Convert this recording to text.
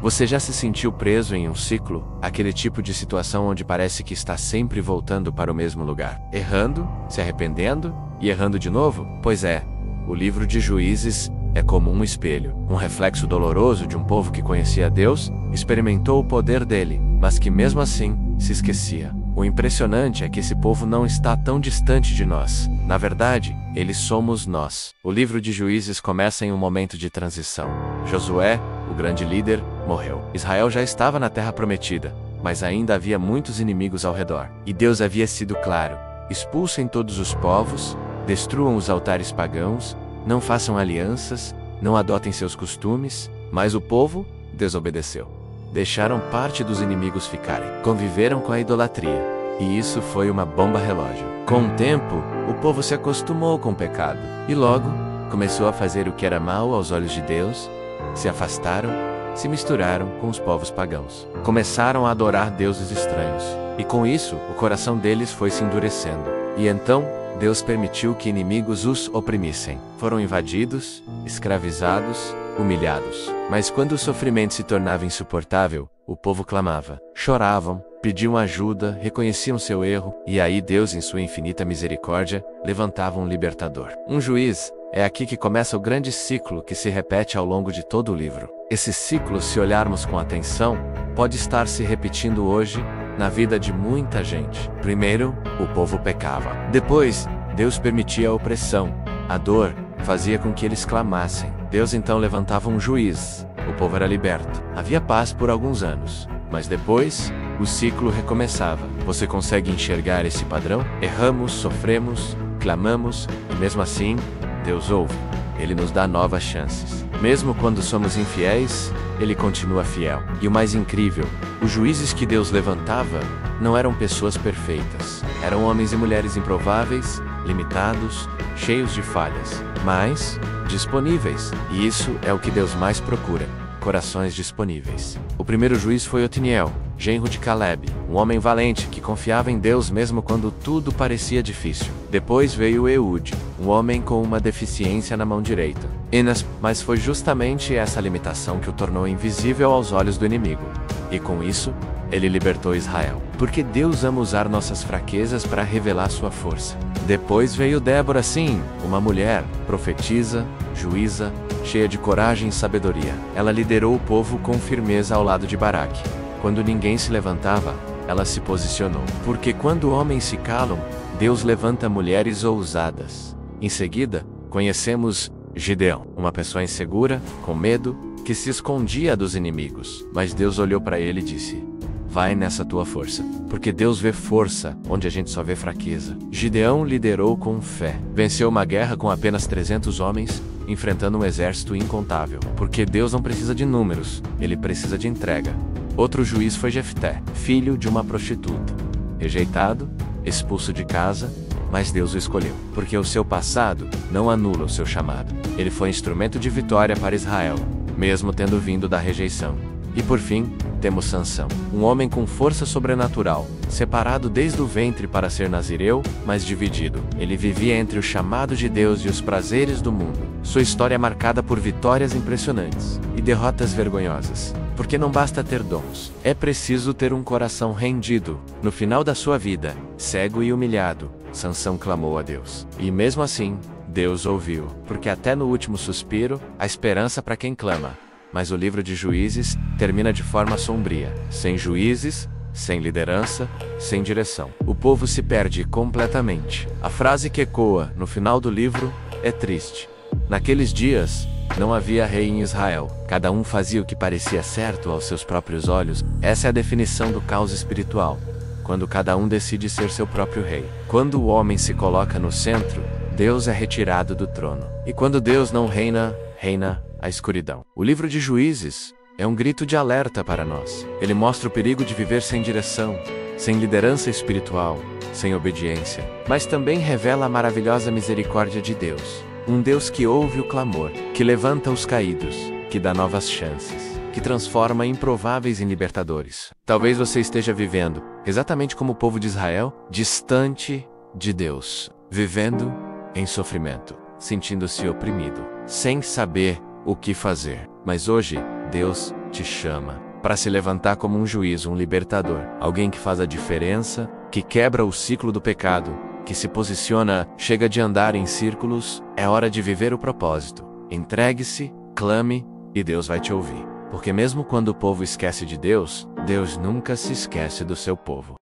Você já se sentiu preso em um ciclo? Aquele tipo de situação onde parece que está sempre voltando para o mesmo lugar, errando, se arrependendo e errando de novo? Pois é, o livro de Juízes é como um espelho, um reflexo doloroso de um povo que conhecia Deus, experimentou o poder dele, mas que mesmo assim se esquecia. O impressionante é que esse povo não está tão distante de nós. Na verdade, eles somos nós. O livro de Juízes começa em um momento de transição. Josué, o grande líder, morreu. Israel já estava na terra prometida, mas ainda havia muitos inimigos ao redor. E Deus havia sido claro: expulsem todos os povos, destruam os altares pagãos, não façam alianças, não adotem seus costumes. Mas o povo desobedeceu. Deixaram parte dos inimigos ficarem. Conviveram com a idolatria. E isso foi uma bomba relógio. Com o tempo, o povo se acostumou com o pecado. E logo, começou a fazer o que era mal aos olhos de Deus. Se afastaram, se misturaram com os povos pagãos. Começaram a adorar deuses estranhos. E com isso, o coração deles foi se endurecendo. E então, Deus permitiu que inimigos os oprimissem. Foram invadidos, escravizados, humilhados. Mas quando o sofrimento se tornava insuportável, o povo clamava, choravam, pediam ajuda, reconheciam seu erro, e aí Deus, em sua infinita misericórdia, levantava um libertador. Um juiz. É aqui que começa o grande ciclo que se repete ao longo de todo o livro. Esse ciclo, se olharmos com atenção, pode estar se repetindo hoje na vida de muita gente. Primeiro, o povo pecava. Depois, Deus permitia a opressão. A dor fazia com que eles clamassem. Deus então levantava um juiz. O povo era liberto. Havia paz por alguns anos. Mas depois, o ciclo recomeçava. Você consegue enxergar esse padrão? Erramos, sofremos, clamamos, e mesmo assim, Deus ouve. Ele nos dá novas chances. Mesmo quando somos infiéis, Ele continua fiel. E o mais incrível, os juízes que Deus levantava não eram pessoas perfeitas. Eram homens e mulheres improváveis, limitados, cheios de falhas, mas disponíveis. E isso é o que Deus mais procura: corações disponíveis. O primeiro juiz foi Otiniel, genro de Caleb, um homem valente que confiava em Deus mesmo quando tudo parecia difícil. Depois veio Eude, um homem com uma deficiência na mão direita. Mas foi justamente essa limitação que o tornou invisível aos olhos do inimigo. E com isso, ele libertou Israel. Porque Deus ama usar nossas fraquezas para revelar sua força. Depois veio Débora, sim, uma mulher, profetisa, juíza, cheia de coragem e sabedoria. Ela liderou o povo com firmeza ao lado de Baraque. Quando ninguém se levantava, ela se posicionou. Porque quando homens se calam, Deus levanta mulheres ousadas. Em seguida, conhecemos Gideão, uma pessoa insegura, com medo, que se escondia dos inimigos. Mas Deus olhou para ele e disse: vai nessa tua força. Porque Deus vê força onde a gente só vê fraqueza. Gideão liderou com fé. Venceu uma guerra com apenas 300 homens, enfrentando um exército incontável. Porque Deus não precisa de números, Ele precisa de entrega. Outro juiz foi Jefté, filho de uma prostituta. Rejeitado, expulso de casa, mas Deus o escolheu. Porque o seu passado não anula o seu chamado. Ele foi instrumento de vitória para Israel, mesmo tendo vindo da rejeição. E por fim, temos Sansão, um homem com força sobrenatural, separado desde o ventre para ser nazireu, mas dividido. Ele vivia entre o chamado de Deus e os prazeres do mundo. Sua história é marcada por vitórias impressionantes e derrotas vergonhosas. Porque não basta ter dons, é preciso ter um coração rendido. No final da sua vida, cego e humilhado, Sansão clamou a Deus. E mesmo assim, Deus ouviu. Porque até no último suspiro, há esperança para quem clama. Mas o livro de Juízes termina de forma sombria. Sem juízes, sem liderança, sem direção. O povo se perde completamente. A frase que ecoa no final do livro é triste. Naqueles dias, não havia rei em Israel. Cada um fazia o que parecia certo aos seus próprios olhos. Essa é a definição do caos espiritual. Quando cada um decide ser seu próprio rei. Quando o homem se coloca no centro, Deus é retirado do trono. E quando Deus não reina, reina a escuridão. O livro de Juízes é um grito de alerta para nós. Ele mostra o perigo de viver sem direção, sem liderança espiritual, sem obediência. Mas também revela a maravilhosa misericórdia de Deus. Um Deus que ouve o clamor, que levanta os caídos, que dá novas chances, que transforma improváveis em libertadores. Talvez você esteja vivendo, exatamente como o povo de Israel, distante de Deus, vivendo em sofrimento, sentindo-se oprimido, sem saber o que fazer. Mas hoje, Deus te chama para se levantar como um juiz, um libertador, alguém que faz a diferença, que quebra o ciclo do pecado, que se posiciona, chega de andar em círculos. É hora de viver o propósito. Entregue-se, clame, e Deus vai te ouvir. Porque mesmo quando o povo esquece de Deus, Deus nunca se esquece do seu povo.